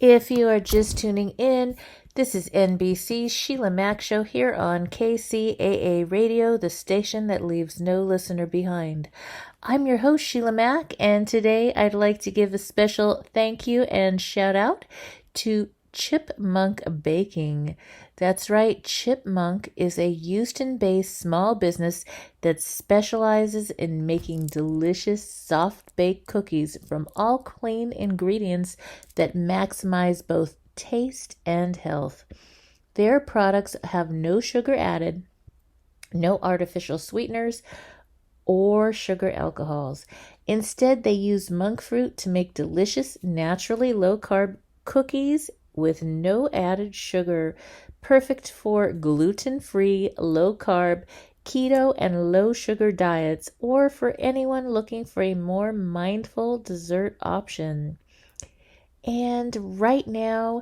If you are just tuning in, this is NBC's Sheila Mack Show here on KCAA Radio, the station that leaves no listener behind. I'm your host, Sheila Mack, and today I'd like to give a special thank you and shout out to Chipmunk Baking. That's right, Chipmunk is a Houston-based small business that specializes in making delicious soft-baked cookies from all clean ingredients that maximize both taste and health. Their products have no sugar added, no artificial sweeteners, or sugar alcohols. Instead, they use monk fruit to make delicious, naturally low-carb cookies with no added sugar, perfect for gluten-free, low-carb, keto, and low-sugar diets, or for anyone looking for a more mindful dessert option. And right now,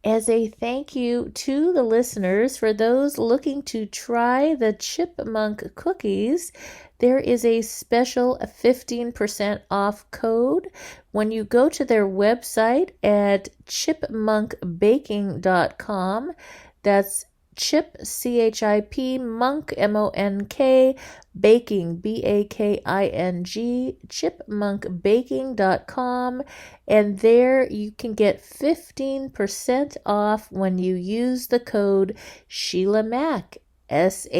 as a thank you to the listeners, for those looking to try the Chipmunk cookies, there is a special 15% off code when you go to their website at chipmunkbaking.com. That's Chip, C-H-I-P, Monk, M-O-N-K, Baking, B-A-K-I-N-G, chipmunkbaking.com, and there you can get 15% off when you use the code Sheila Mack, S-H-E-I-L-A-M-A-C.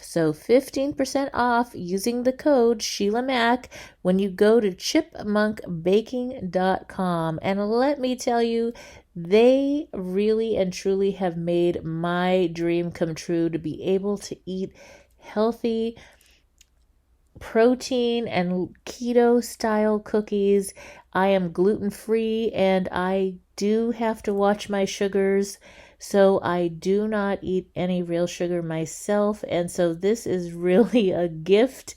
So 15% off using the code Sheila Mack when you go to chipmunkbaking.com. And let me tell you, they really and truly have made my dream come true to be able to eat healthy, protein and keto style cookies. I am gluten-free and I do have to watch my sugars, so I do not eat any real sugar myself. And so this is really a gift,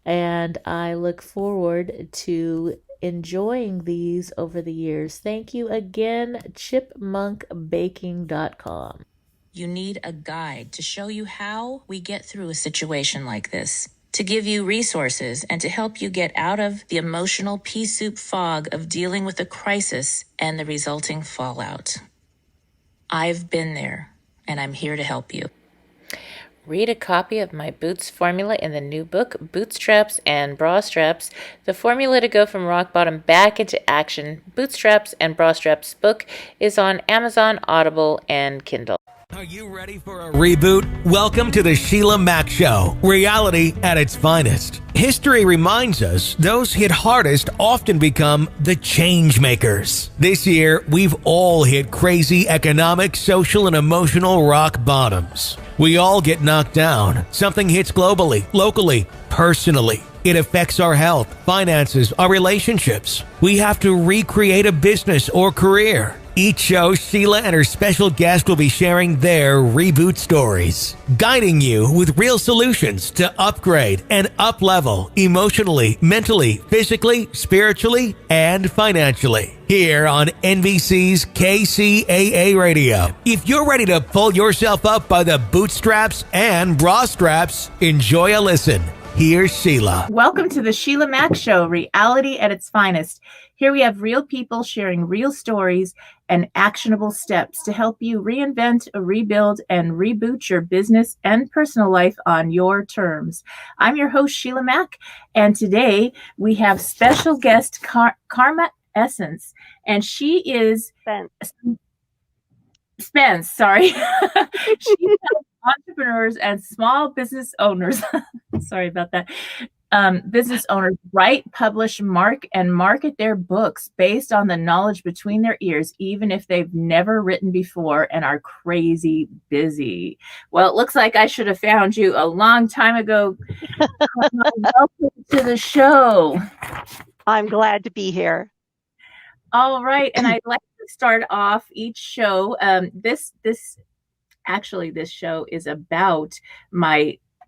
and I look forward to enjoying these over the years. Thank you again, chipmunkbaking.com. You need a guide to show you how we get through a situation like this, to give you resources and to help you get out of the emotional pea soup fog of dealing with a crisis and the resulting fallout. I've been there, and I'm here to help you. Read a copy of my Boots formula in the new book, Bootstraps and Bra Straps, the formula to go from rock bottom back into action. Bootstraps and Bra Straps book is on Amazon, Audible, and Kindle. Are you ready for a reboot? Welcome to the Sheila Mack Show, reality at its finest. History reminds us those hit hardest often become the change makers. This year, we've all hit crazy economic, social, and emotional rock bottoms. We all get knocked down. Something hits globally, locally, personally. It affects our health, finances, our relationships. We have to recreate a business or career. Each show, Sheila and her special guest will be sharing their reboot stories, guiding you with real solutions to upgrade and up-level emotionally, mentally, physically, spiritually, and financially. Here on NBC's KCAA Radio. If you're ready to pull yourself up by the bootstraps and bra straps, enjoy a listen. Here's Sheila. Welcome to the Sheila Mack Show, reality at its finest. Here we have real people sharing real stories and actionable steps to help you reinvent, rebuild, and reboot your business and personal life on your terms. I'm your host, Sheila Mack, and today we have special guest Carma Spence, and she is Spense, sorry. She helps entrepreneurs and small business owners, sorry about that, business owners write, publish, and market their books based on the knowledge between their ears, even if they've never written before and are crazy busy. Well, it looks like I should have found you a long time ago. Welcome to the show. I'm glad to be here. All right, and I'd like to start off each show. This show is about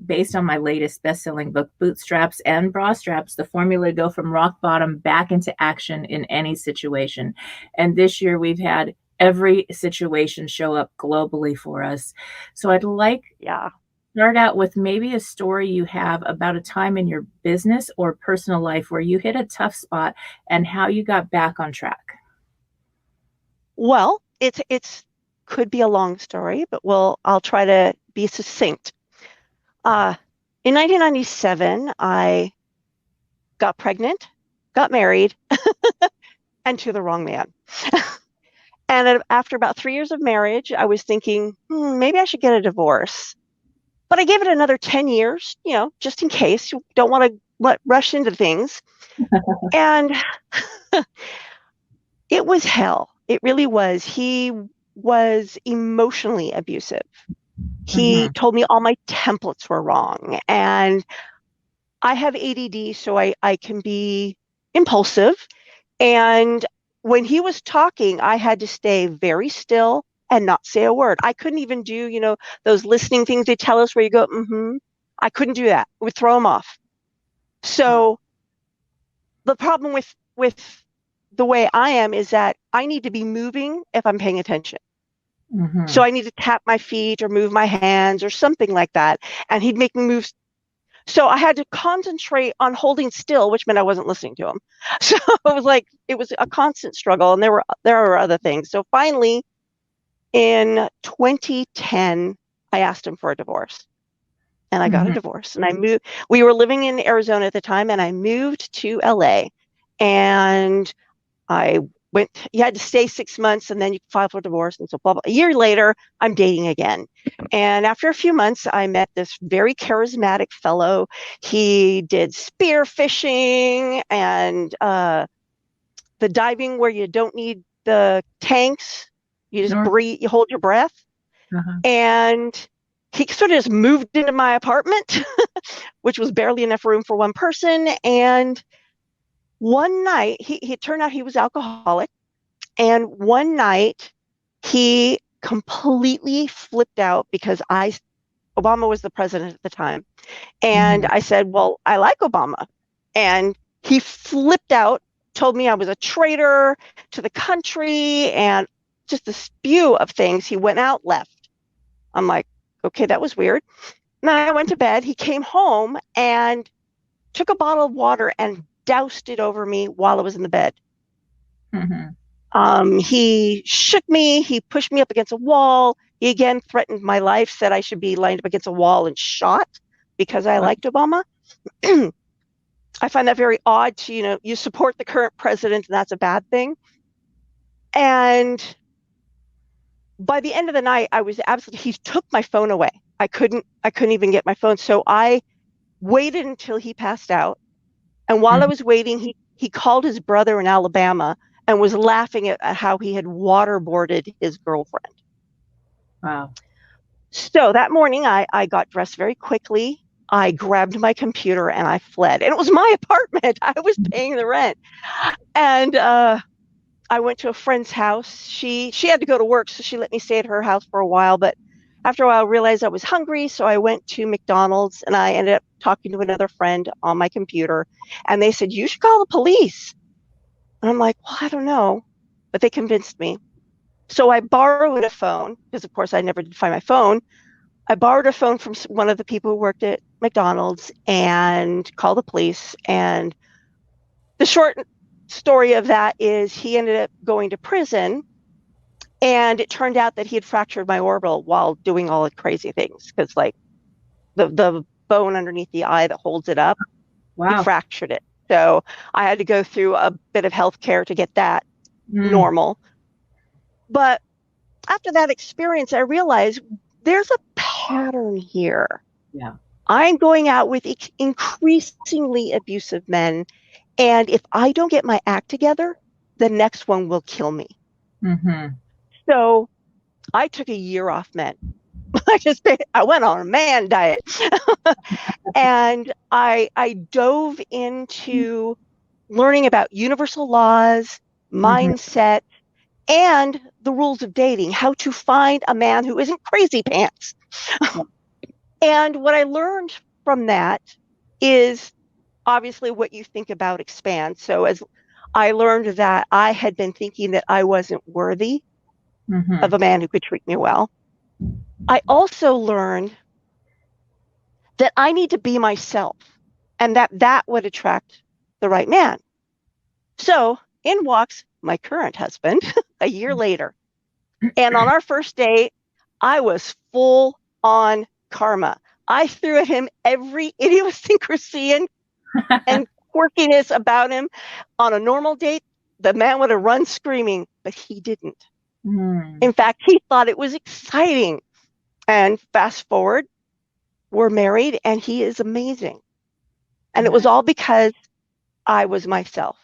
based on my latest best-selling book, Bootstraps and Bra Straps, the formula to go from rock bottom back into action in any situation. And this year we've had every situation show up globally for us. So I'd like start out with maybe a story you have about a time in your business or personal life where you hit a tough spot and how you got back on track. Well, it's could be a long story, but I'll try to be succinct. In 1997, I got pregnant, got married, and to the wrong man. And after about 3 years of marriage, I was thinking, maybe I should get a divorce. But I gave it another 10 years, just in case. You don't want to rush into things. And it was hell. It really was. He was emotionally abusive. He told me all my templates were wrong. And I have ADD, so I can be impulsive. And when he was talking, I had to stay very still and not say a word. I couldn't even do, those listening things they tell us where you go, I couldn't do that. It would throw them off. So the problem with the way I am is that I need to be moving if I'm paying attention. So I need to tap my feet or move my hands or something like that. And he'd make me move. So I had to concentrate on holding still, which meant I wasn't listening to him. So it was a constant struggle, and there were other things. So finally, in 2010, I asked him for a divorce, and I got a divorce. And I moved. We were living in Arizona at the time, and I moved to LA. And I went. You had to stay 6 months, and then you file for divorce, and so blah blah. A year later, I'm dating again. And after a few months, I met this very charismatic fellow. He did spear fishing and the diving where you don't need the tanks. You just breathe, you hold your breath. And he sort of just moved into my apartment, which was barely enough room for one person. And one night, he turned out he was alcoholic. And one night, he completely flipped out because Obama was the president at the time. And I said, well, I like Obama. And he flipped out, told me I was a traitor to the country, and just a spew of things. He went out, left. I'm like, okay, that was weird. And then I went to bed. He came home and took a bottle of water and doused it over me while I was in the bed. He shook me. He pushed me up against a wall. He again threatened my life, said I should be lined up against a wall and shot because I liked Obama. I find that very odd to, you support the current president and that's a bad thing. And by the end of the night, I was he took my phone away. I couldn't even get my phone. So I waited until he passed out. And while I was waiting, he called his brother in Alabama and was laughing at how he had waterboarded his girlfriend. Wow. So that morning, I got dressed very quickly. I grabbed my computer and I fled. And it was my apartment. I was paying the rent. And I went to a friend's house. She had to go to work, so she let me stay at her house for a while. But after a while, I realized I was hungry, so I went to McDonald's, and I ended up talking to another friend on my computer. And they said, you should call the police. And I'm like, well, I don't know. But they convinced me. So I borrowed a phone, because of course I never did find my phone. I borrowed a phone from one of the people who worked at McDonald's and called the police. And the short story of that is he ended up going to prison. And it turned out that he had fractured my orbital while doing all the crazy things. Because the bone underneath the eye that holds it up, he fractured it. So I had to go through a bit of health care to get that normal. But after that experience, I realized there's a pattern here. Yeah. I'm going out with increasingly abusive men. And if I don't get my act together, the next one will kill me. So I took a year off men. I went on a man diet. And I dove into learning about universal laws, mindset, and the rules of dating, how to find a man who isn't crazy pants. And what I learned from that is obviously what you think about expands. So as I learned that I had been thinking that I wasn't worthy of a man who could treat me well. I also learned that I need to be myself and that would attract the right man. So in walks my current husband a year later. And on our first date, I was full on karma. I threw at him every idiosyncrasy and quirkiness about him. On a normal date, the man would have run screaming, but he didn't. In fact, he thought it was exciting. And fast forward, we're married and he is amazing. And it was all because I was myself.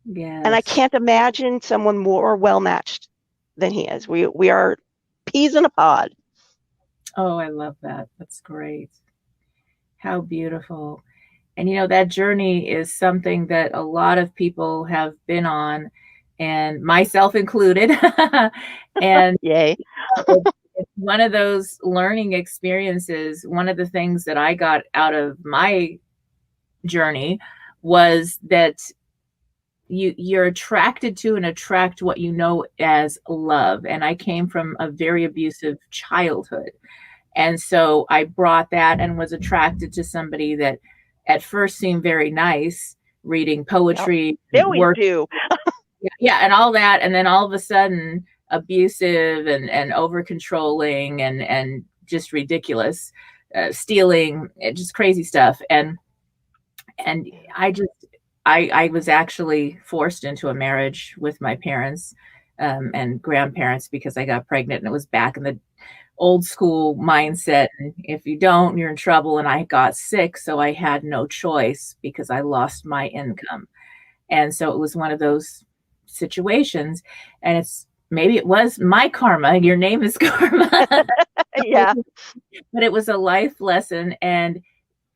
Yes. And I can't imagine someone more well-matched than he is. We are peas in a pod. Oh, I love that. That's great. How beautiful. And, that journey is something that a lot of people have been on, and myself included. And Yay. it's one of those learning experiences. One of the things that I got out of my journey was that you're attracted to and attract what you know as love. And I came from a very abusive childhood. And so I brought that and was attracted to somebody that at first seemed very nice, reading poetry. There we do. Yeah, and all that. And then all of a sudden, abusive and over controlling and just ridiculous, stealing, just crazy stuff. And I was actually forced into a marriage with my parents and grandparents because I got pregnant, and it was back in the old school mindset. And if you don't, you're in trouble. And I got sick, so I had no choice because I lost my income. And so it was one of those situations. And maybe it was my karma. Your name is Karma. Yeah. But it was a life lesson. And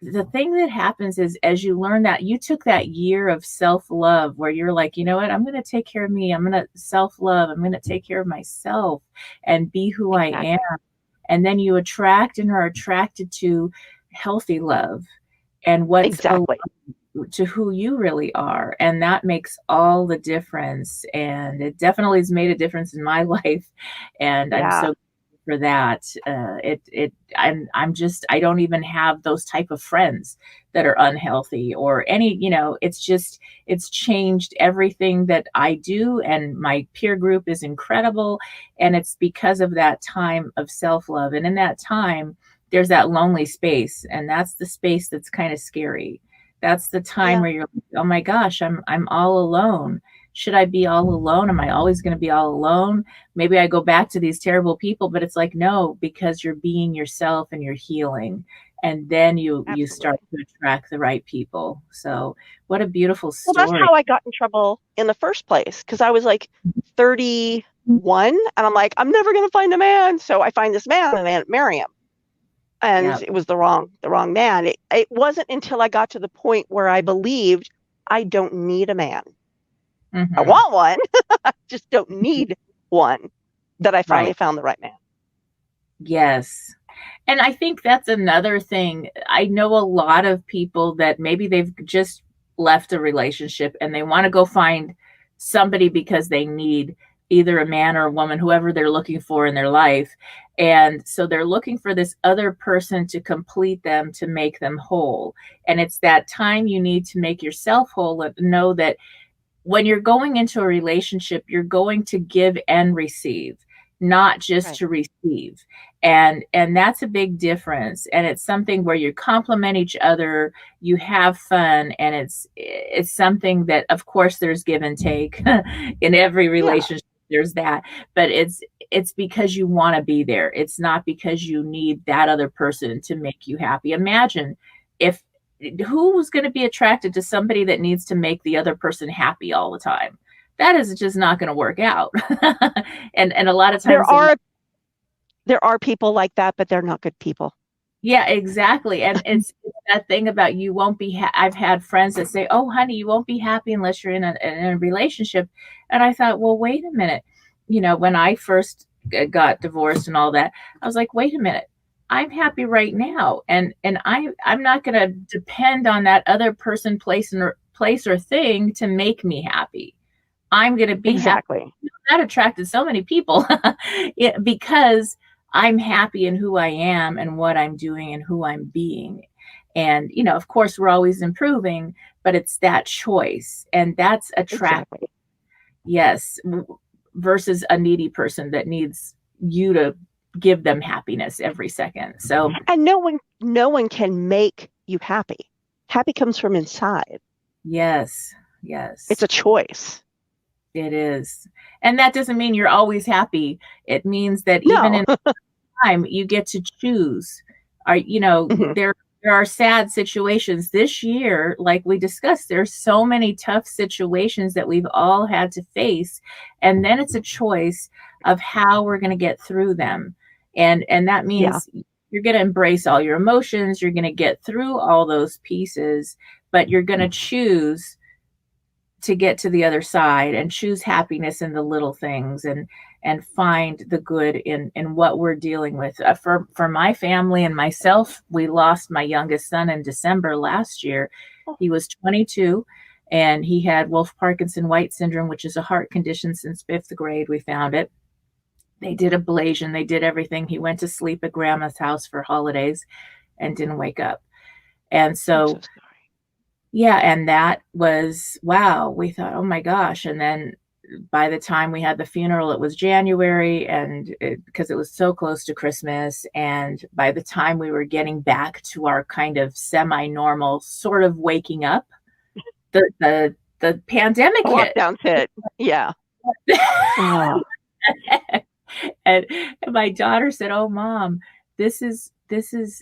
the thing that happens is, as you learn that, you took that year of self-love where you're like, you know what, I'm going to take care of me. I'm going to self-love. I'm going to take care of myself and be who I am. And then you attract and are attracted to healthy love and what's to who you really are. And that makes all the difference. And it definitely has made a difference in my life. And I'm so for that. I don't even have those type of friends that are unhealthy or any, it's changed everything that I do. And my peer group is incredible. And it's because of that time of self-love. And in that time, there's that lonely space. And that's the space that's kind of scary. That's the time where you're like, oh my gosh, I'm all alone. Should I be all alone? Am I always going to be all alone? Maybe I go back to these terrible people, but it's like, no, because you're being yourself and you're healing. And then you start to attract the right people. So what a beautiful story. Well, that's how I got in trouble in the first place. Cause I was like 31 and I'm like, I'm never going to find a man. So I find this man and I marry him. And it was the wrong man. It wasn't until I got to the point where I believed I don't need a man. Mm-hmm. I want one. I just don't need one, that I finally found the right man. Yes. And I think that's another thing. I know a lot of people that maybe they've just left a relationship and they want to go find somebody because they need either a man or a woman, whoever they're looking for in their life. And so they're looking for this other person to complete them, to make them whole. And it's that time you need to make yourself whole and know that when you're going into a relationship, you're going to give and receive, not just to receive. And that's a big difference. And it's something where you complement each other, you have fun, and it's something that, of course, there's give and take in every relationship. There's that, but it's because you want to be there. It's not because you need that other person to make you happy. Imagine who's going to be attracted to somebody that needs to make the other person happy all the time? That is just not going to work out. and a lot of times there are people like that, but they're not good people. Yeah, exactly. And it's that thing about you won't be. I've had friends that say, "Oh, honey, you won't be happy unless you're in a relationship." And I thought, well, wait a minute. When I first got divorced and all that, I was like, wait a minute. I'm happy right now, and I'm not going to depend on that other person, place or thing to make me happy. I'm going to be happy. That attracted so many people because I'm happy in who I am and what I'm doing and who I'm being. And, of course, we're always improving, but it's that choice. And that's attractive. Exactly. Yes. Versus a needy person that needs you to give them happiness every second. So, and no one can make you happy. Happy comes from inside. yes. It's a choice. It is. And that doesn't mean you're always happy. It means that even in time you get to choose. There are sad situations this year, like we discussed. There's so many tough situations that we've all had to face, and then it's a choice of how we're going to get through them. And that means you're going to embrace all your emotions, you're going to get through all those pieces, but you're going to choose to get to the other side and choose happiness in the little things and find the good in what we're dealing with. For my family and myself, we lost my youngest son in December last year. He was 22 and he had Wolff-Parkinson-White syndrome, which is a heart condition since 5th grade. We found it. They did ablation. They did everything. He went to sleep at grandma's house for holidays and didn't wake up. And so yeah, and that was, wow, we thought, oh my gosh. And then by the time we had the funeral, it was January, and because it was so close to Christmas. And by the time we were getting back to our kind of semi-normal sort of waking up, the pandemic hit. Lockdown hit. Yeah. And my daughter said, oh, Mom, this is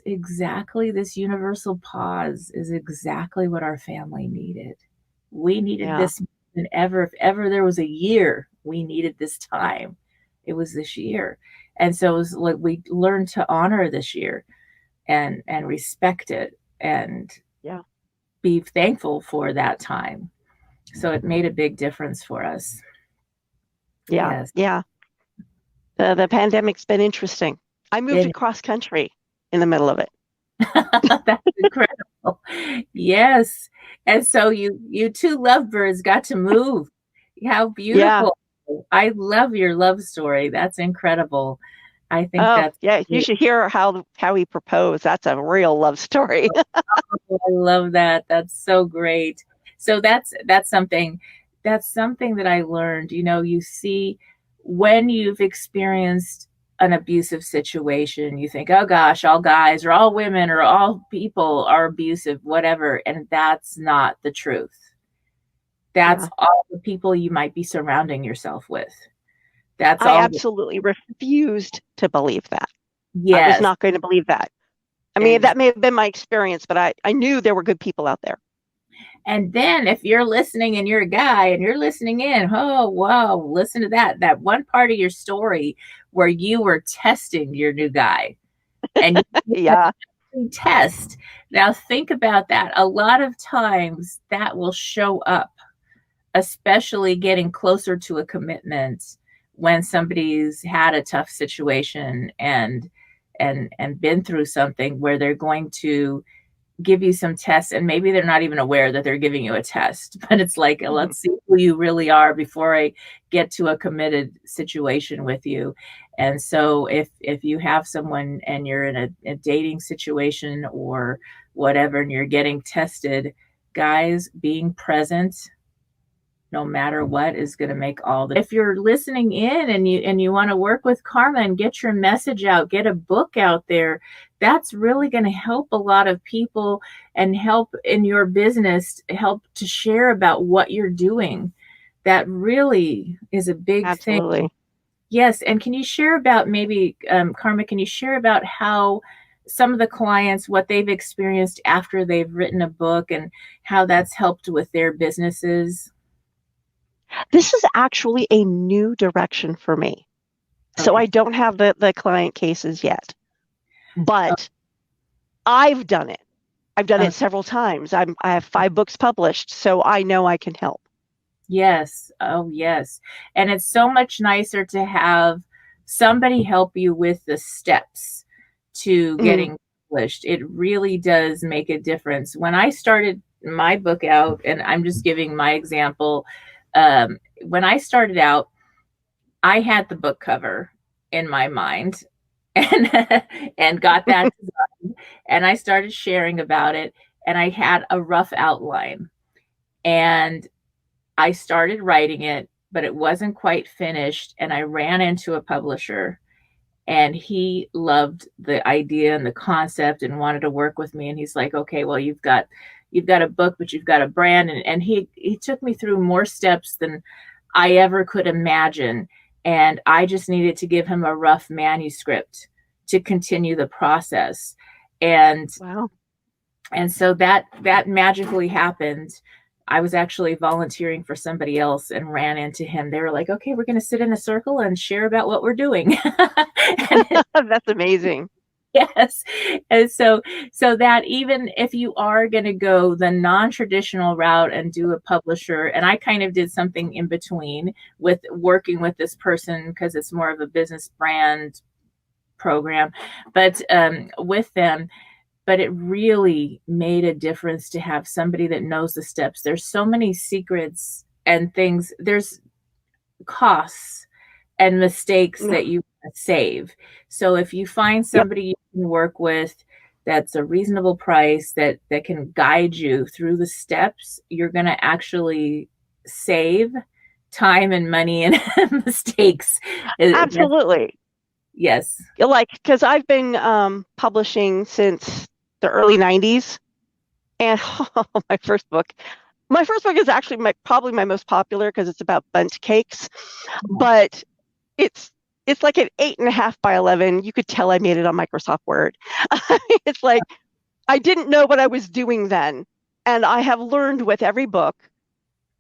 exactly, this universal pause is exactly what our family needed. We needed this more than ever. If ever there was a year, we needed this time. It was this year. And so it was like we learned to honor this year and respect it and be thankful for that time. So it made a big difference for us. Yeah. Yes. Yeah. The pandemic's been interesting. I moved across country in the middle of it. That's incredible. Yes. And so you two lovebirds got to move. How beautiful. Yeah. I love your love story. That's incredible. I think you should hear how he proposed. That's a real love story. I love that. That's so great. So that's something that I learned. You see, when you've experienced an abusive situation, you think, oh gosh, all guys or all women or all people are abusive, whatever. And that's not the truth. That's all the people you might be surrounding yourself with. I absolutely refused to believe that. Yes. I was not going to believe that. I mean, that may have been my experience, but I knew there were good people out there. And then if you're listening and you're a guy and you're listening in, oh, wow, listen to that one part of your story where you were testing your new guy. And you test. Now think about that. A lot of times that will show up, especially getting closer to a commitment when somebody's had a tough situation and been through something where they're going to give you some tests, and maybe they're not even aware that they're giving you a test, but it's like, let's see who you really are before I get to a committed situation with you. And so if you have someone and you're in a dating situation or whatever, and you're getting tested, guys, being present no matter what is going to make all the. If you're listening in and you want to work with Carma and get your message out, get a book out there, that's really going to help a lot of people and help in your business, help to share about what you're doing. That really is a big thing. Yes. And can you share about maybe, Carma, can you share about how some of the clients, what they've experienced after they've written a book and how that's helped with their businesses? This is actually a new direction for me. Okay. So I don't have the client cases yet, but I've done it. I've done it several times. I have 5 books published, so I know I can help. Yes. Oh, yes. And it's so much nicer to have somebody help you with the steps to getting published. It really does make a difference. When I started my book out, and I'm just giving my example, when I started out, I had the book cover in my mind and got that designed. and I started sharing about it, and I had a rough outline, and I started writing it, but it wasn't quite finished, and I ran into a publisher, and he loved the idea and the concept and wanted to work with me. And he's like, okay, well, you've got a book, but you've got a brand. And he took me through more steps than I ever could imagine. And I just needed to give him a rough manuscript to continue the process. And Wow. And so that magically happened. I was actually volunteering for somebody else and ran into him. They were like, okay, we're going to sit in a circle and share about what we're doing. That's amazing. Yes. And so that even if you are going to go the non-traditional route and do a publisher, and I kind of did something in between with working with this person because it's more of a business brand program, but with them, but it really made a difference to have somebody that knows the steps. There's so many secrets and things. There's costs and mistakes that you save. So if you find somebody you can work with that's a reasonable price that can guide you through the steps, you're going to actually save time and money and mistakes. Absolutely. Yes. Like, because I've been publishing since the early 90s, and my first book is actually probably my most popular because it's about bundt cakes, but it's like an 8.5 by 11. You could tell I made it on Microsoft Word. It's like I didn't know what I was doing then, and I have learned with every book.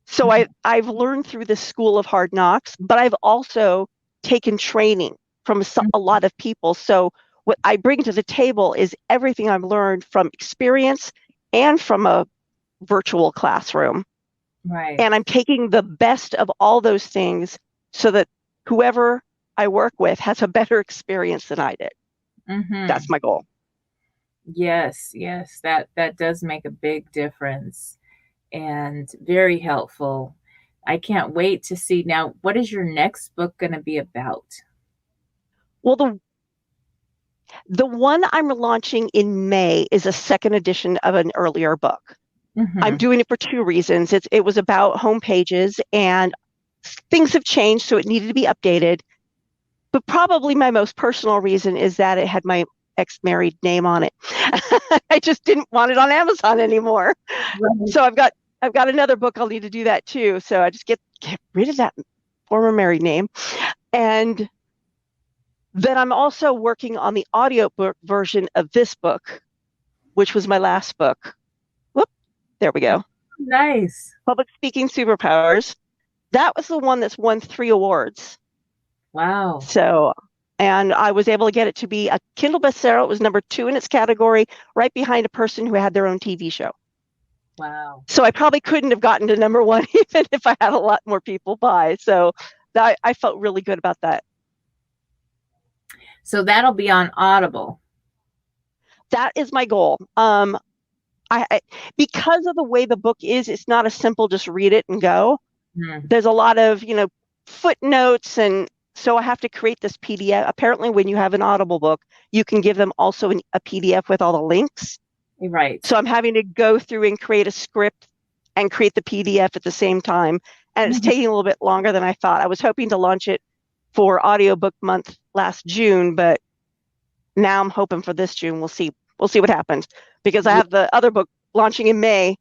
So I've learned through the school of hard knocks, but I've also taken training from a lot of people. So what I bring to the table is everything I've learned from experience and from a virtual classroom. Right. And I'm taking the best of all those things so that whoever I work with has a better experience than I did. Mm-hmm. That's my goal. Yes, that does make a big difference and very helpful. I can't wait to see. Now, what is your next book going to be about? Well, the one I'm launching in May is a second edition of an earlier book. Mm-hmm. I'm doing it for two reasons. It was about home pages, and things have changed, so it needed to be updated. But probably my most personal reason is that it had my ex-married name on it. I just didn't want it on Amazon anymore. Right. So I've got another book. I'll need to do that too. So I just get rid of that former married name. And then I'm also working on the audiobook version of this book, which was my last book. Whoop, there we go. Nice. Public Speaking Superpowers. That was the one that's won 3 awards. Wow. So, and I was able to get it to be a Kindle bestseller. It was number 2 in its category, right behind a person who had their own TV show. Wow. So I probably couldn't have gotten to number 1 even if I had a lot more people buy. So I felt really good about that. So that'll be on Audible. That is my goal. I because of the way the book is, it's not a simple just read it and go. There's a lot of, footnotes, and so I have to create this PDF. Apparently, when you have an Audible book, you can give them also a PDF with all the links. Right. So I'm having to go through and create a script and create the PDF at the same time. And it's taking a little bit longer than I thought. I was hoping to launch it for audiobook month last June, but now I'm hoping for this June. We'll see what happens, because I have the other book launching in May,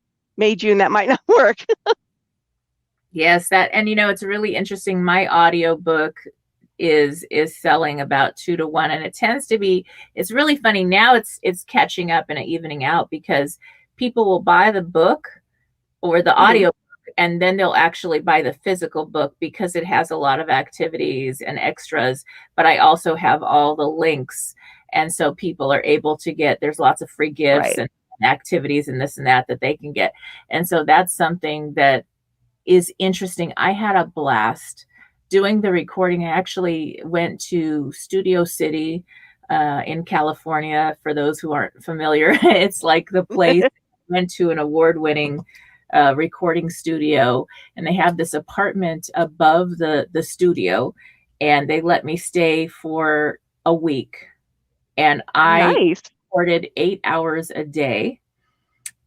June. That might not work. Yes, and it's really interesting. My audiobook is selling about 2 to 1, and it tends to be. It's really funny now. It's catching up and evening out, because people will buy the book or the audio book, and then they'll actually buy the physical book because it has a lot of activities and extras. But I also have all the links, and so people are able to get. There's lots of free gifts and activities and this and that they can get, and so that's something that is interesting. I had a blast doing the recording. I actually went to Studio City in California. For those who aren't familiar, it's like the place. I went to an award-winning recording studio, and they have this apartment above the studio, and they let me stay for a week. And I recorded 8 hours a day.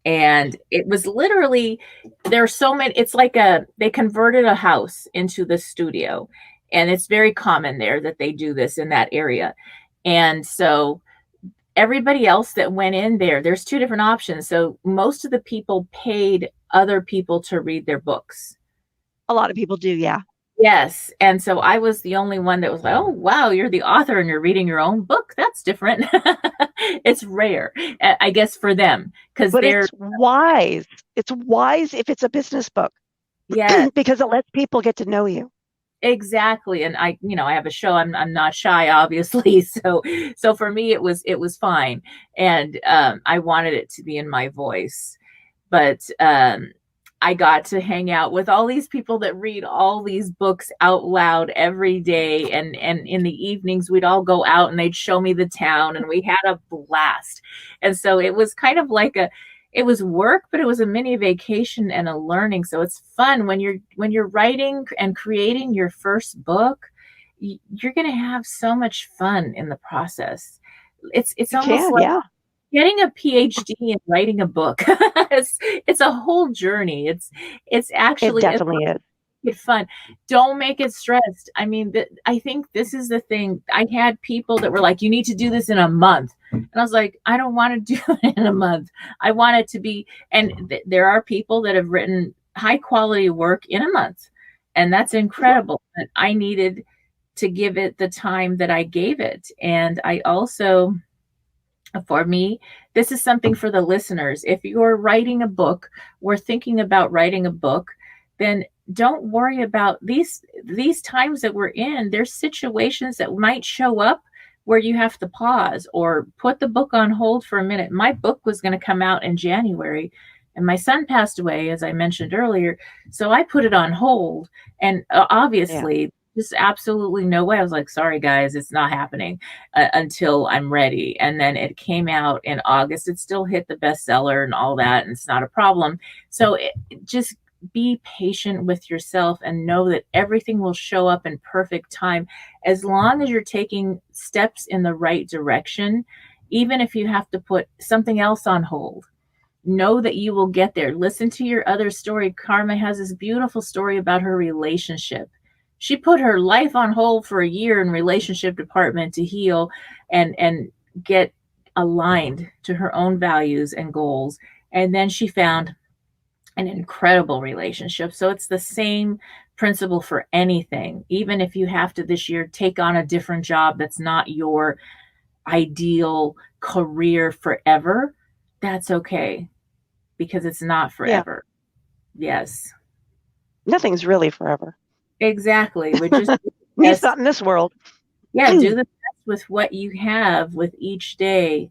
And it was literally, there's so many, it's like they converted a house into the studio. And it's very common there that they do this in that area. And so everybody else that went in there, there's two different options. So most of the people paid other people to read their books. A lot of people do, yeah. Yes. And so I was the only one that was like, oh, wow, you're the author and you're reading your own book. That's different. It's rare, I guess, for them. But it's wise. It's wise if it's a business book. Yeah. Because it lets people get to know you. Exactly. And I have a show. I'm not shy, obviously. So for me, it was fine. And I wanted it to be in my voice. But I got to hang out with all these people that read all these books out loud every day. And in the evenings, we'd all go out and they'd show me the town and we had a blast. And so it was kind of like it was work, but it was a mini vacation and a learning. So it's fun when you're writing and creating your first book, you're going to have so much fun in the process. It's almost like getting a PhD and writing a book. It's a whole journey. It's actually, it definitely is. It's fun. Don't make it stressed. I mean, I think this is the thing. I had people that were like, you need to do this in a month. And I was like, I don't want to do it in a month. I want it to be, and there are people that have written high quality work in a month. And that's incredible. But I needed to give it the time that I gave it. And I also, for me, this is something for the listeners. If you're writing a book, we're thinking about writing a book, then don't worry about these times that we're in. There's situations that might show up where you have to pause or put the book on hold for a minute. My book was going to come out in January and my son passed away, as I mentioned earlier. So I put it on hold. And obviously, just absolutely no way. I was like, sorry, guys, it's not happening until I'm ready. And then it came out in August. It still hit the bestseller and all that. And it's not a problem. So just be patient with yourself and know that everything will show up in perfect time. As long as you're taking steps in the right direction, even if you have to put something else on hold, know that you will get there. Listen to your other story. Carma has this beautiful story about her relationship. She put her life on hold for a year in relationship department to heal and get aligned to her own values and goals. And then she found an incredible relationship. So it's the same principle for anything. Even if you have to this year take on a different job that's not your ideal career forever, that's okay, because it's not forever. Yes. Nothing's really forever. Exactly. Which is at least not in this world. Yeah, do the best with what you have with each day.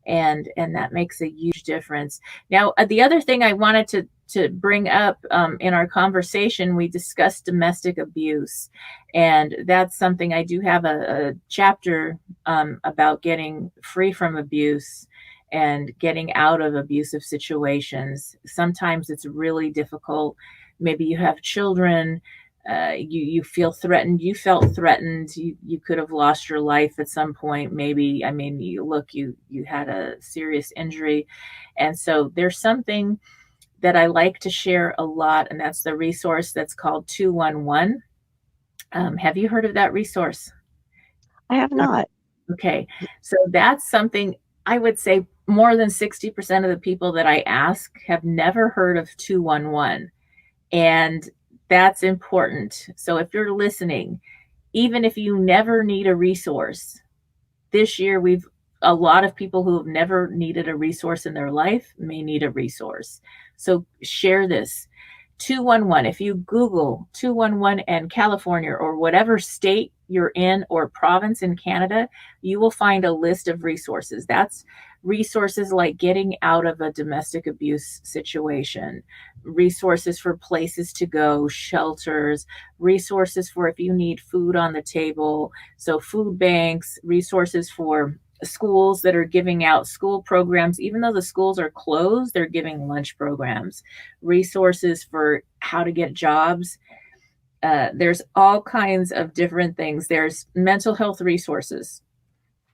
And that makes a huge difference. Now, the other thing I wanted to bring up in our conversation, we discussed domestic abuse. And that's something I do have a chapter about getting free from abuse and getting out of abusive situations. Sometimes it's really difficult. Maybe you have children. You feel threatened. You felt threatened. You could have lost your life at some point. Maybe, I mean, you had a serious injury. And so there's something that I like to share a lot, and that's the resource that's called 211. Have you heard of that resource? I have not. Okay. So that's something I would say more than 60% of the people that I ask have never heard of 211. And that's important. So if you're listening, even if you never need a resource, this year a lot of people who have never needed a resource in their life may need a resource. So share this. 211. If you Google 211 and California or whatever state you're in or province in Canada, you will find a list of resources. That's resources like getting out of a domestic abuse situation, resources for places to go, shelters, resources for if you need food on the table. So food banks, resources for schools that are giving out school programs. Even though the schools are closed, they're giving lunch programs, resources for how to get jobs. There's all kinds of different things. There's mental health resources.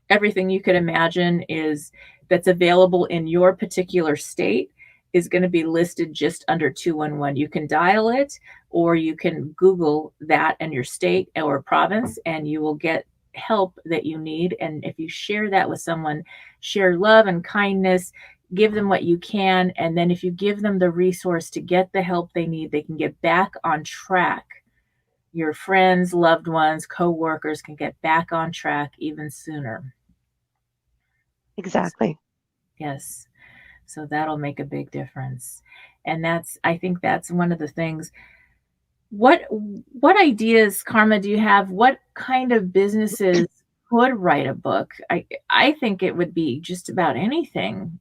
Everything you could imagine is that's available in your particular state is going to be listed just under 211. You can dial it, or you can Google that and your state or province, and you will get help that you need. And if you share that with someone, share love and kindness, give them what you can. And then if you give them the resource to get the help they need, they can get back on track. Your friends, loved ones, co-workers can get back on track even sooner. Exactly. Yes. So that'll make a big difference. And I think that's one of the things. What ideas, Carma, do you have? What kind of businesses could write a book? I think it would be just about anything.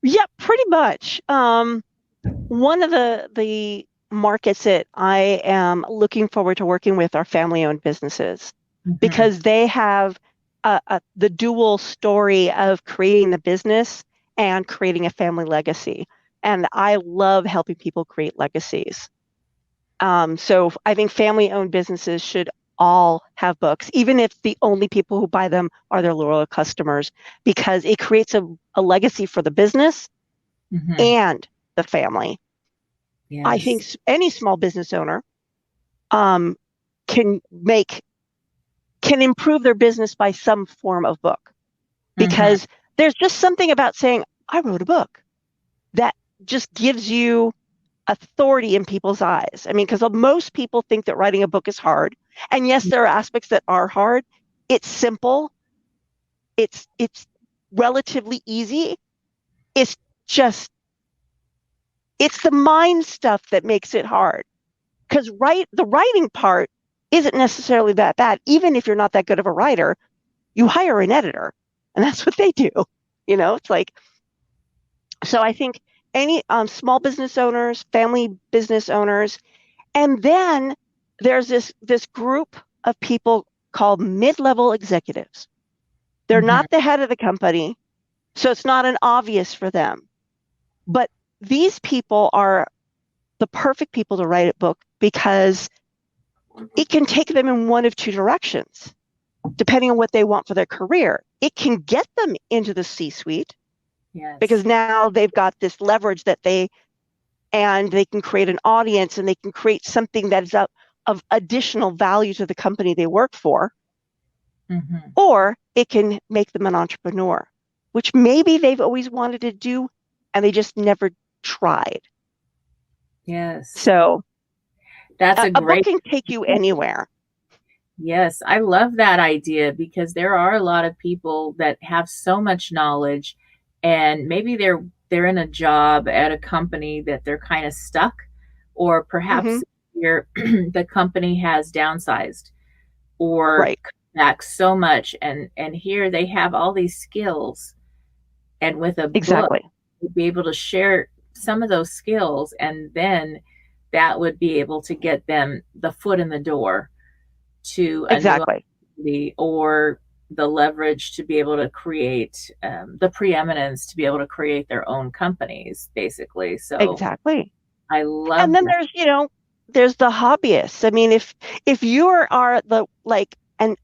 Yeah, pretty much. One of the markets that I am looking forward to working with are family-owned businesses, because they have the dual story of creating the business and creating a family legacy. And I love helping people create legacies. So I think family-owned businesses should all have books, even if the only people who buy them are their loyal customers, because it creates a legacy for the business and the family. Yes. I think any small business owner can improve their business by some form of book, because there's just something about saying, I wrote a book, that just gives you authority in people's eyes. I mean, because most people think that writing a book is hard. And yes, there are aspects that are hard. It's simple. It's relatively easy. It's the mind stuff that makes it hard. Because the writing part isn't necessarily that bad. Even if you're not that good of a writer, you hire an editor, and that's what they do. It's like, so I think any small business owners, family business owners, and then there's this group of people called mid-level executives. They're not the head of the company, so it's not an obvious for them. But these people are the perfect people to write a book, because it can take them in one of two directions, depending on what they want for their career. It can get them into the C-suite, because now they've got this leverage and they can create an audience, and they can create something that is of additional value to the company they work for. Or it can make them an entrepreneur, which maybe they've always wanted to do and they just never tried. Yes. So that's a book can take you anywhere. Yes, I love that idea, because there are a lot of people that have so much knowledge, and maybe they're in a job at a company that they're kind of stuck, or perhaps the company has downsized or cut back so much, and here they have all these skills, and with a book, you'd be able to share some of those skills, and then that would be able to get them the foot in the door to a new opportunity, or the leverage to be able to create the preeminence to be able to create their own companies, basically. So I love. And then there's the hobbyists. I mean, if you are an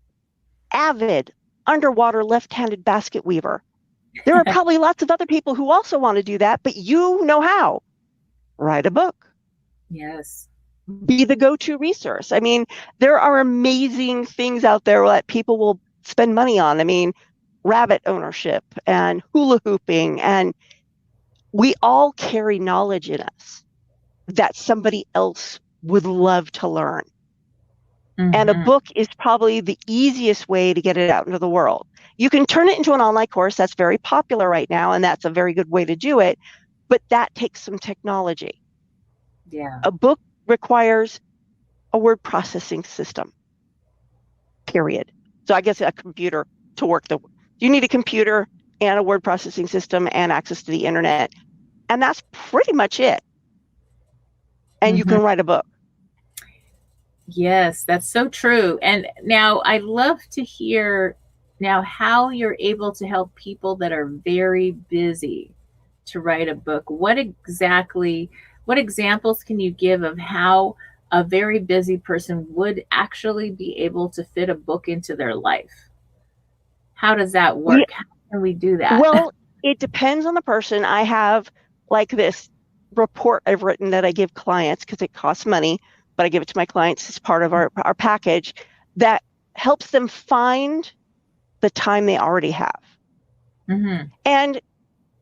avid underwater left-handed basket weaver, there are probably lots of other people who also want to do that, but you know how. Write a book. Yes. Be the go-to resource. I mean, there are amazing things out there that people will spend money on. I mean, rabbit ownership and hula hooping, and we all carry knowledge in us that somebody else would love to learn. And a book is probably the easiest way to get it out into the world. You can turn it into an online course. That's very popular right now, and that's a very good way to do it. But that takes some technology. Yeah. A book requires a word processing system, period. So I guess a computer to work you need a computer and a word processing system and access to the internet. And that's pretty much it. And you can write a book. Yes, that's so true. And now I'd love to hear how you're able to help people that are very busy to write a book. What examples can you give of how a very busy person would actually be able to fit a book into their life? How does that work? can we do that? Well, it depends on the person. I have like this report I've written that I give clients because it costs money, but I give it to my clients as part of our package that helps them find the time they already have. Mm-hmm. And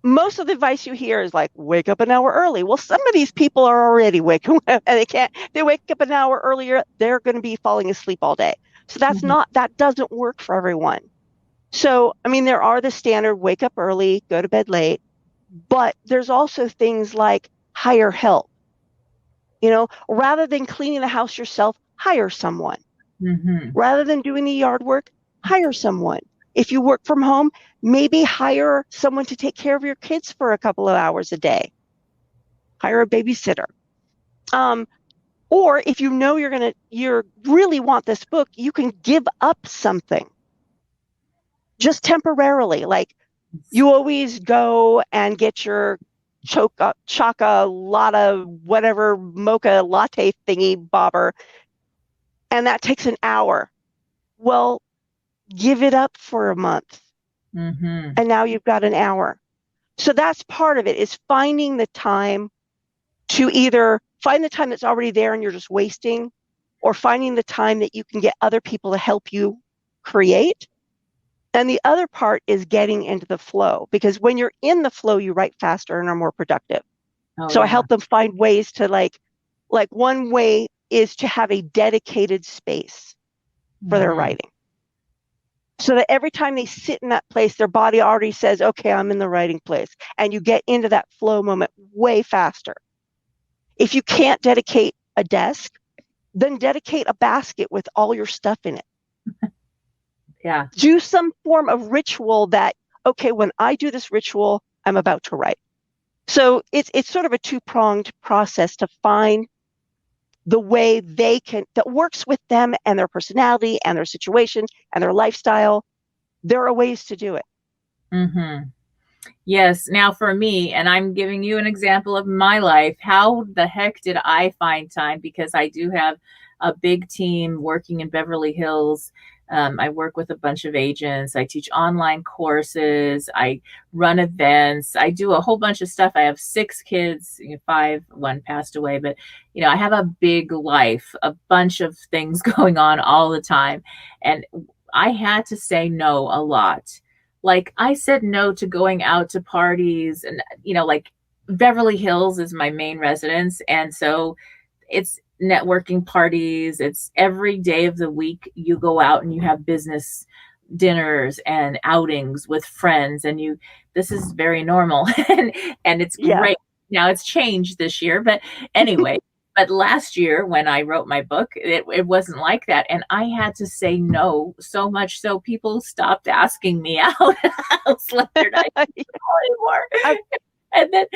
most of the advice you hear is like, wake up an hour early. Well, some of these people are already waking up and they wake up an hour earlier, they're going to be falling asleep all day. So that doesn't work for everyone. So, I mean, there are the standard wake up early, go to bed late, but there's also things like hire help. Rather than cleaning the house yourself, hire someone. Mm-hmm. Rather than doing the yard work, hire someone. If you work from home, maybe hire someone to take care of your kids for a couple of hours a day. Hire a babysitter. Or if you know you really want this book, you can give up something just temporarily. Like you always go and get your choca latte, whatever mocha latte thingy bobber, and that takes an hour. Well, give it up for a month. Mm-hmm. And now you've got an hour. So that's part of it, is finding the time to either find the time that's already there and you're just wasting, or finding the time that you can get other people to help you create. And the other part is getting into the flow, because when you're in the flow, you write faster and are more productive. I help them find ways to like one way is to have a dedicated space for their writing. So that every time they sit in that place, their body already says, okay, I'm in the writing place. And you get into that flow moment way faster. If you can't dedicate a desk, then dedicate a basket with all your stuff in it. Yeah. Do some form of ritual that, okay, when I do this ritual, I'm about to write. So it's sort of a two-pronged process to find the way that works with them and their personality and their situation and their lifestyle. There are ways to do it. Mm-hmm. Yes. Now for me, and I'm giving you an example of my life, how the heck did I find time? Because I do have a big team working in Beverly Hills. I work with a bunch of agents. I teach online courses. I run events. I do a whole bunch of stuff. I have 6 kids, 5, 1 passed away, but I have a big life, a bunch of things going on all the time. And I had to say no a lot. Like I said no to going out to parties, and like Beverly Hills is my main residence, and so it's networking parties. It's every day of the week you go out and you have business dinners and outings with friends, and this is very normal and it's great. Now it's changed this year, but anyway. But last year when I wrote my book, it wasn't like that. And I had to say no so much so people stopped asking me out. I was like, they're not anymore. And then,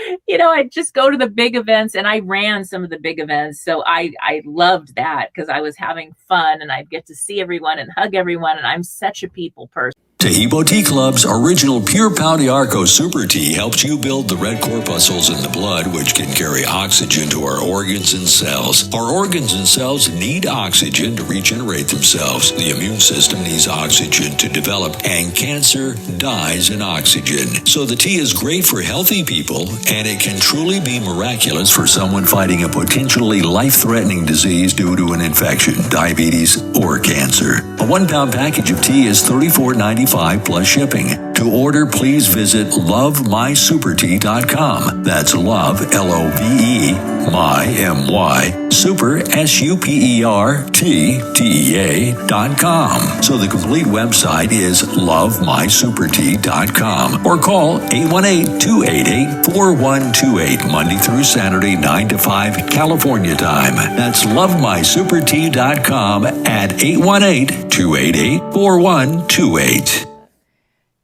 I'd just go to the big events, and I ran some of the big events. So I loved that because I was having fun and I'd get to see everyone and hug everyone. And I'm such a people person. Tehibo Tea Club's original Pure Pau d'Arco Super Tea helps you build the red corpuscles in the blood, which can carry oxygen to our organs and cells. Our organs and cells need oxygen to regenerate themselves. The immune system needs oxygen to develop, and cancer dies in oxygen. So the tea is great for healthy people, and it can truly be miraculous for someone fighting a potentially life-threatening disease due to an infection, diabetes, or cancer. A 1-pound package of tea is $34.95 plus shipping. To order, please visit lovemysupertea.com. That's love, L-O-V-E, my, M-Y, super, SUPERTEA.com. So the complete website is lovemysupertea.com, or call 818-288-4128, Monday through Saturday, 9 to 5, California time. That's lovemysupertea.com at 818-288-4128.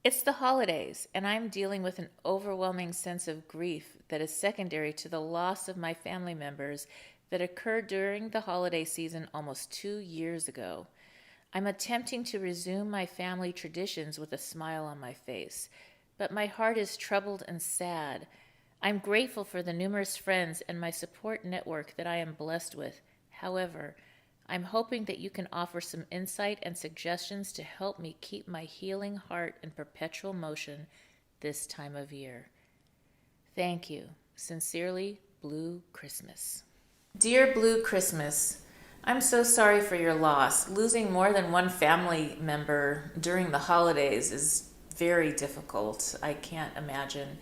It's the holidays, and I'm dealing with an overwhelming sense of grief that is secondary to the loss of my family members that occurred during the holiday season almost 2 years ago. I'm attempting to resume my family traditions with a smile on my face, but my heart is troubled and sad. I'm grateful for the numerous friends and my support network that I am blessed with. However, I'm hoping that you can offer some insight and suggestions to help me keep my healing heart in perpetual motion this time of year. Thank you. Sincerely, Blue Christmas. Dear Blue Christmas, I'm so sorry for your loss. Losing more than one family member during the holidays is very difficult. I can't imagine.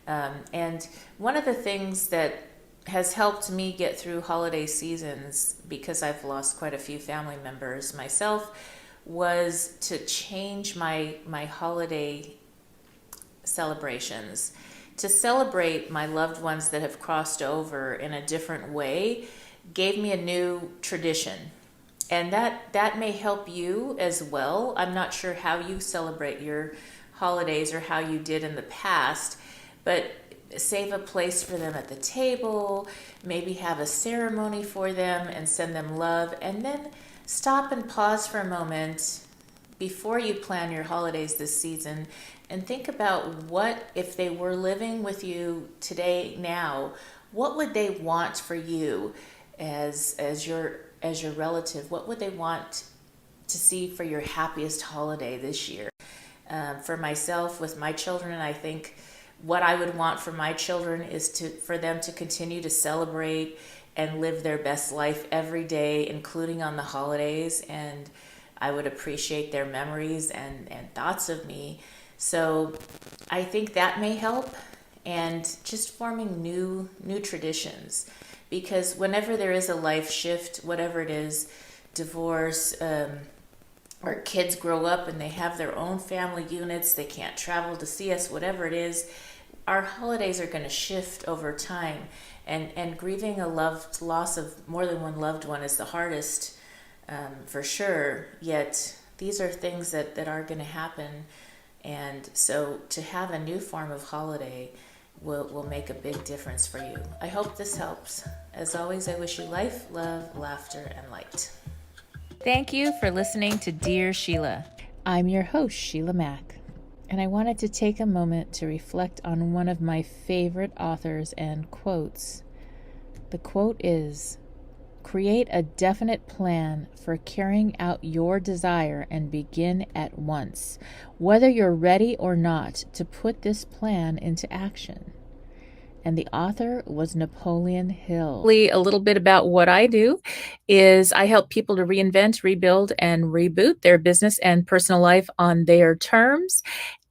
And one of the things that has helped me get through holiday seasons, because I've lost quite a few family members myself, was to change my holiday celebrations, to celebrate my loved ones that have crossed over in a different way, gave me a new tradition. And that may help you as well. I'm not sure how you celebrate your holidays or how you did in the past, but save a place for them at the table, maybe have a ceremony for them and send them love, and then stop and pause for a moment before you plan your holidays this season and think about what, if they were living with you today now, what would they want for you as your relative? What would they want to see for your happiest holiday this year? For myself, with my children, I think what I would want for my children is for them to continue to celebrate and live their best life every day, including on the holidays. And I would appreciate their memories and thoughts of me. So I think that may help, and just forming new traditions. Because whenever there is a life shift, whatever it is, divorce, or kids grow up and they have their own family units, they can't travel to see us, whatever it is, our holidays are going to shift over time. And grieving a loss of more than one loved one is the hardest, for sure. Yet these are things that are going to happen. And so to have a new form of holiday will make a big difference for you. I hope this helps. As always, I wish you life, love, laughter, and light. Thank you for listening to Dear Sheila. I'm your host, Sheila Mack, and I wanted to take a moment to reflect on one of my favorite authors and quotes. The quote is, "Create a definite plan for carrying out your desire and begin at once, whether you're ready or not to put this plan into action." And the author was Napoleon Hill. A little bit about what I do is I help people to reinvent, rebuild, and reboot their business and personal life on their terms.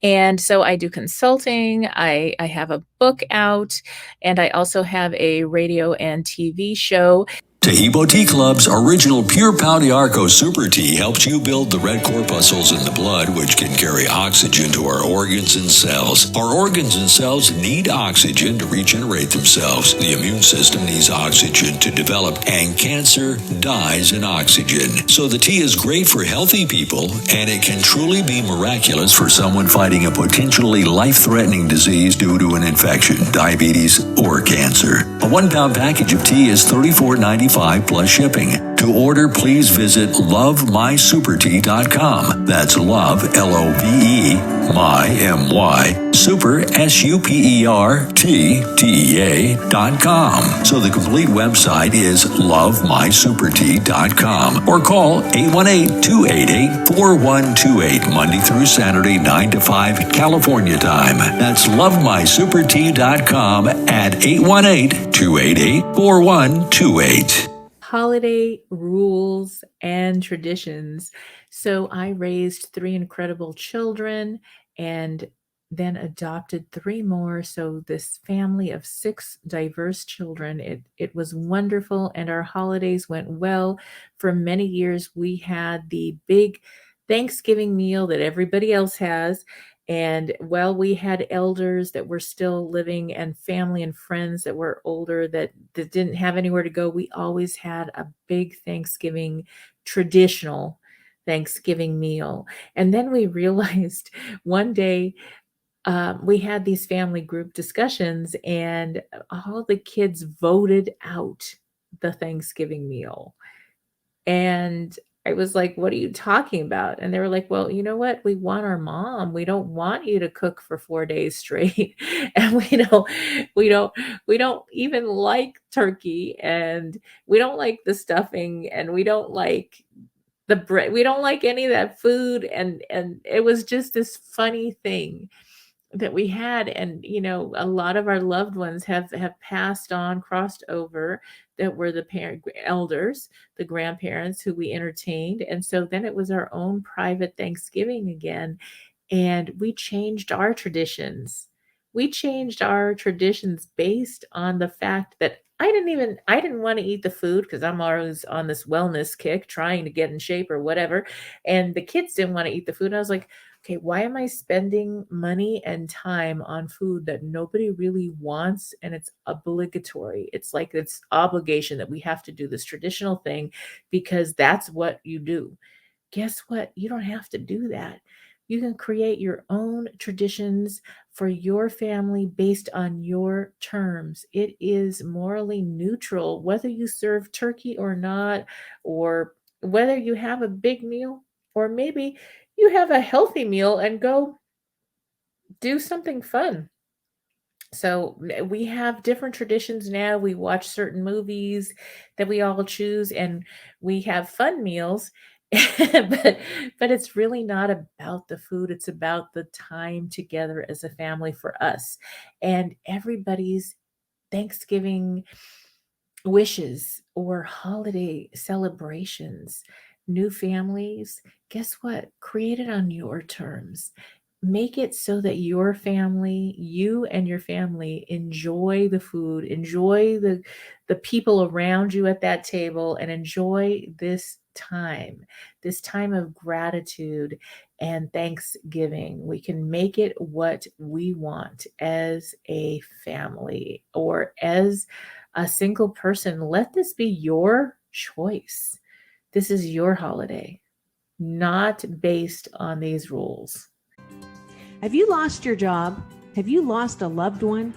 And so I do consulting, I have a book out, and I also have a radio and TV show. Tahibo Tea Club's original Pure Pau d'Arco Super Tea helps you build the red corpuscles in the blood, which can carry oxygen to our organs and cells. Our organs and cells need oxygen to regenerate themselves. The immune system needs oxygen to develop, and cancer dies in oxygen. So the tea is great for healthy people, and it can truly be miraculous for someone fighting a potentially life-threatening disease due to an infection, diabetes, or cancer. A 1 pound package of tea is $34.95 plus shipping. To order, please visit lovemysupertea.com. That's love, L-O-V-E, my, M-Y, super, SUPERTEA.com. So the complete website is lovemysupertea.com, or call 818-288-4128, Monday through Saturday, 9 to 5, California time. That's lovemysupertea.com at 818-288-4128. Holiday rules and traditions. So I raised 3 incredible children and then adopted 3 more. So this family of 6 diverse children, it was wonderful, and our holidays went well. For many years, we had the big Thanksgiving meal that everybody else has. And while we had elders that were still living and family and friends that were older that didn't have anywhere to go, we always had a big Thanksgiving, traditional Thanksgiving meal. And then we realized one day we had these family group discussions, and all the kids voted out the Thanksgiving meal. And I was like, what are you talking about? And they were like, well, you know what? We want our mom. We don't want you to cook for 4 days straight. And we don't, we don't even like turkey, and we don't like the stuffing, and we don't like the bread. We don't like any of that food. And it was just this funny thing that we had. And a lot of our loved ones have passed on, crossed over, that were the elders, the grandparents who we entertained. And so then it was our own private Thanksgiving again, and we changed our traditions. We changed our traditions based on the fact that I didn't want to eat the food, because I'm always on this wellness kick trying to get in shape or whatever, and the kids didn't want to eat the food. And I was like, okay, why am I spending money and time on food that nobody really wants, and it's obligatory? It's like it's obligation that we have to do this traditional thing because that's what you do. Guess what? You don't have to do that. You can create your own traditions for your family based on your terms. It is morally neutral whether you serve turkey or not, or whether you have a big meal, or maybe you have a healthy meal and go do something fun. So we have different traditions now. We watch certain movies that we all choose, and we have fun meals. but it's really not about the food. It's about the time together as a family for us. And everybody's Thanksgiving wishes or holiday celebrations, new families, guess what? Create it on your terms. Make it so that your family, you and your family, enjoy the food, enjoy the people around you at that table, and enjoy this time of gratitude and Thanksgiving. We can make it what we want as a family or as a single person. Let this be your choice. This is your holiday, not based on these rules. Have you lost your job? Have you lost a loved one?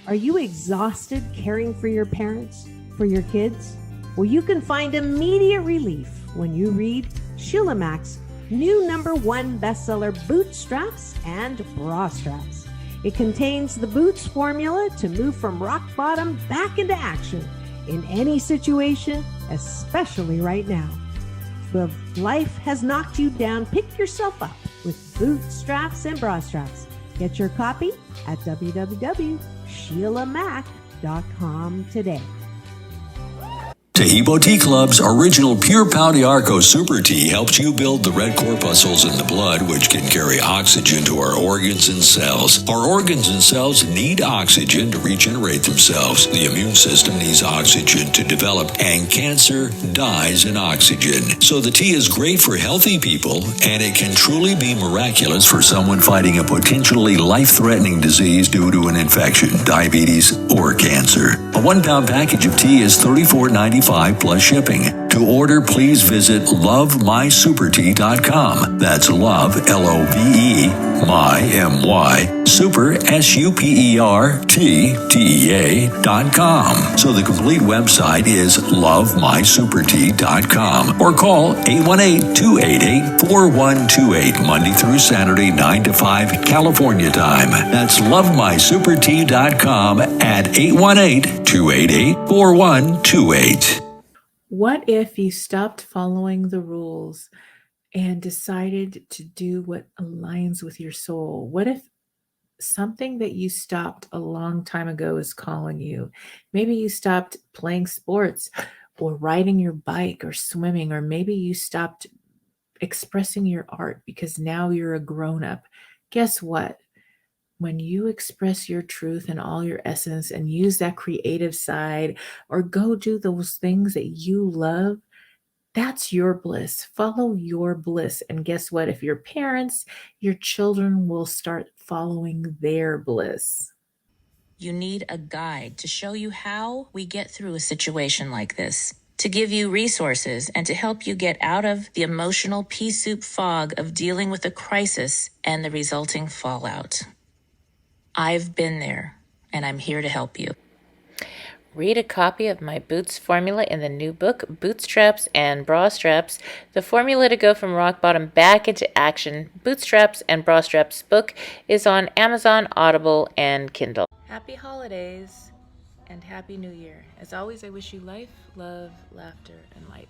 Are you exhausted caring for your parents, for your kids? Well, you can find immediate relief when you read Sheila Mack's new #1 bestseller, Bootstraps and Bra Straps. It contains the Boots formula to move from rock bottom back into action in any situation, especially right now. If life has knocked you down, pick yourself up with Bootstraps and Bra Straps. Get your copy at www.sheilamac.com today. Tahibo Tea Club's original Pure Pau d'Arco Super Tea helps you build the red corpuscles in the blood, which can carry oxygen to our organs and cells. Our organs and cells need oxygen to regenerate themselves. The immune system needs oxygen to develop, and cancer dies in oxygen. So the tea is great for healthy people, and it can truly be miraculous for someone fighting a potentially life-threatening disease due to an infection, diabetes, or cancer. A 1-pound package of tea is $34.95 plus shipping. To order, please visit lovemysupertea.com. That's love, L-O-V-E, my, M-Y, super, SUPERTEA.com. So the complete website is lovemysupertea.com, or call 818-288-4128, Monday through Saturday, 9 to 5, California time. That's lovemysupertea.com at 818-288-4128. What if you stopped following the rules and decided to do what aligns with your soul? What if something that you stopped a long time ago is calling you? Maybe you stopped playing sports or riding your bike or swimming, or maybe you stopped expressing your art because now you're a grown-up. Guess what? When you express your truth and all your essence and use that creative side, or go do those things that you love, that's your bliss. Follow your bliss. And guess what? If you're parents, your children will start following their bliss. You need a guide to show you how we get through a situation like this, to give you resources and to help you get out of the emotional pea soup fog of dealing with a crisis and the resulting fallout. I've been there, and I'm here to help you. Read a copy of my Boots formula in the new book, Bootstraps and Bra Straps, the formula to go from rock bottom back into action. Bootstraps and Bra Straps book is on Amazon, Audible, and Kindle. Happy holidays and Happy New Year. As always, I wish you life, love, laughter, and light.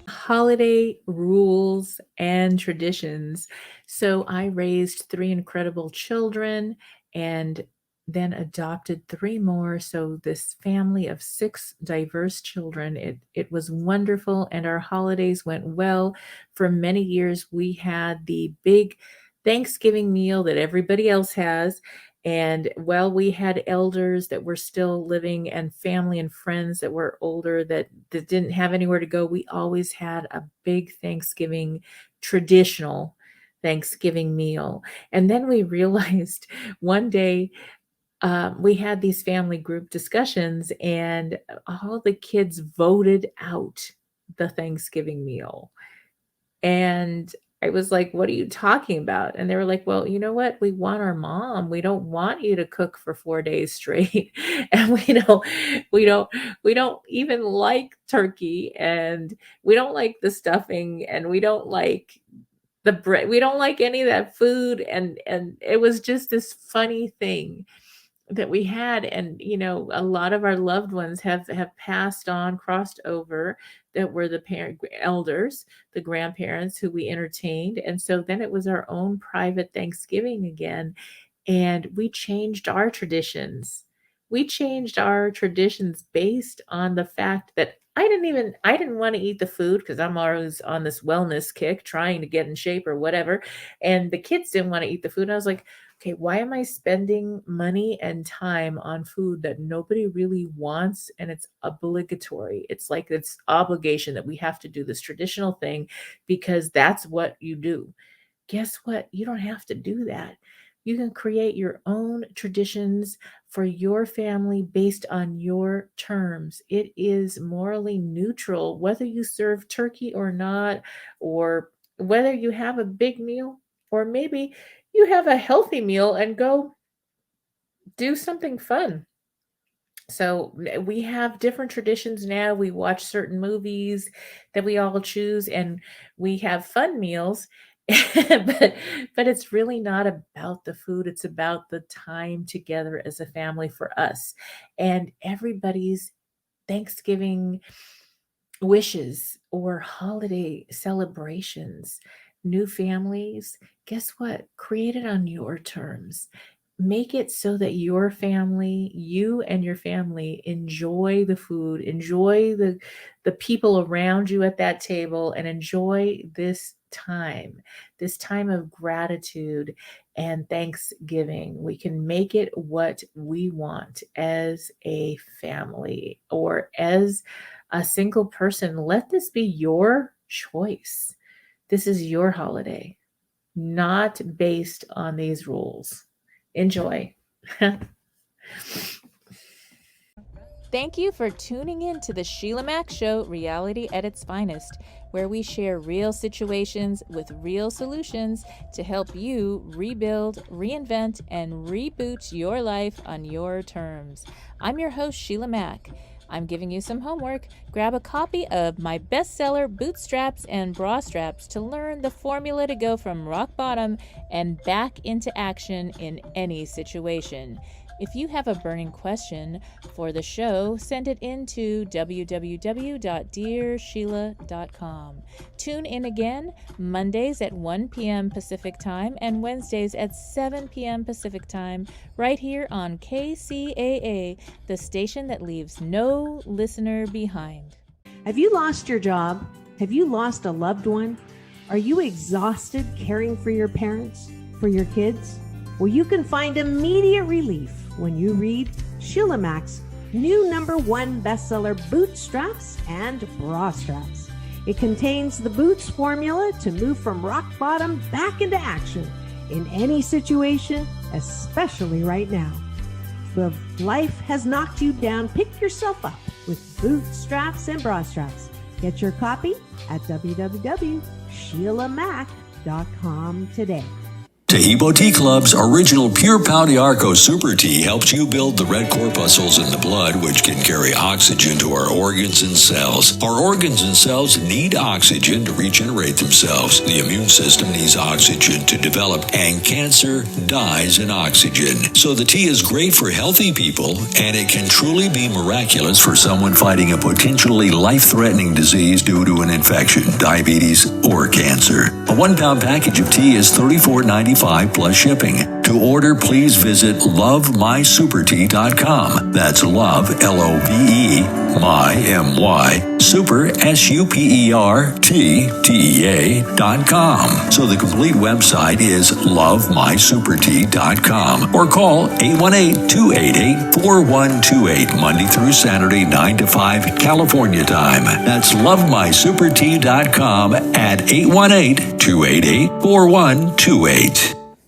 Holiday rules and traditions. So I raised 3 incredible children and then adopted 3 more. So this family of 6 diverse children, it was wonderful, and our holidays went well. For many years, we had the big Thanksgiving meal that everybody else has. And while we had elders that were still living and family and friends that were older that didn't have anywhere to go, we always had a big Thanksgiving, traditional Thanksgiving meal. And then we realized one day we had these family group discussions, and all the kids voted out the Thanksgiving meal. And I was like, "What are you talking about?" And they were like, "Well, you know what? We want our mom. We don't want you to cook for 4 days straight." And we don't we don't even like turkey, and we don't like the stuffing, and we don't like the bread. We don't like any of that food. And it was just this funny thing that we had. And a lot of our loved ones have passed on, crossed over, that were the elders, the grandparents who we entertained. And so then it was our own private Thanksgiving again, and we changed our traditions. Based on the fact that I didn't want to eat the food, because I'm always on this wellness kick trying to get in shape or whatever, and the kids didn't want to eat the food. And I was like, okay, why am I spending money and time on food that nobody really wants, and it's obligatory? It's like it's obligation that we have to do this traditional thing because that's what you do. Guess what? You don't have to do that. You can create your own traditions for your family based on your terms. It is morally neutral whether you serve turkey or not, or whether you have a big meal, or maybe you have a healthy meal and go do something fun. So we have different traditions now. We watch certain movies that we all choose, and we have fun meals. but it's really not about the food. It's about the time together as a family for us. And everybody's Thanksgiving wishes or holiday celebrations, new families, guess what? Create it on your terms. Make it so that your family, you and your family, enjoy the food, enjoy the people around you at that table, and enjoy this time of gratitude and Thanksgiving. We can make it what we want as a family or as a single person. Let this be your choice. This is your holiday, not based on these rules. Enjoy. Thank you for tuning in to the Sheila Mack Show, reality at its finest, where we share real situations with real solutions to help you rebuild, reinvent, and reboot your life on your terms. I'm your host, Sheila Mack. I'm giving you some homework. Grab a copy of my bestseller, Bootstraps and Bra Straps, to learn the formula to go from rock bottom and back into action in any situation. If you have a burning question for the show, send it in to www.dearsheila.com. Tune in again Mondays at 1 p.m. Pacific Time and Wednesdays at 7 p.m. Pacific Time, right here on KCAA, the station that leaves no listener behind. Have you lost your job? Have you lost a loved one? Are you exhausted caring for your parents, for your kids? Well, you can find immediate relief when you read Sheila Mack's new #1 bestseller, Bootstraps and Bra Straps. It contains the Boots formula to move from rock bottom back into action in any situation, especially right now. So if life has knocked you down, pick yourself up with Bootstraps and Bra Straps. Get your copy at www.sheilamack.com today. Tahibo Tea Club's original Pure Pau de Arco Super Tea helps you build the red corpuscles in the blood, which can carry oxygen to our organs and cells. Our organs and cells need oxygen to regenerate themselves. The immune system needs oxygen to develop, and cancer dies in oxygen. So the tea is great for healthy people, and it can truly be miraculous for someone fighting a potentially life-threatening disease due to an infection, diabetes, or cancer. A 1 pound package of tea is $34.95 plus shipping. To order, please visit lovemysupertea.com. That's love, L-O-V-E, my, M-Y, super, SUPERTEA.com. So the complete website is lovemysupertea.com, or call 818-288-4128, Monday through Saturday, 9 to 5, California time. That's lovemysupertea.com at 818-288-4128.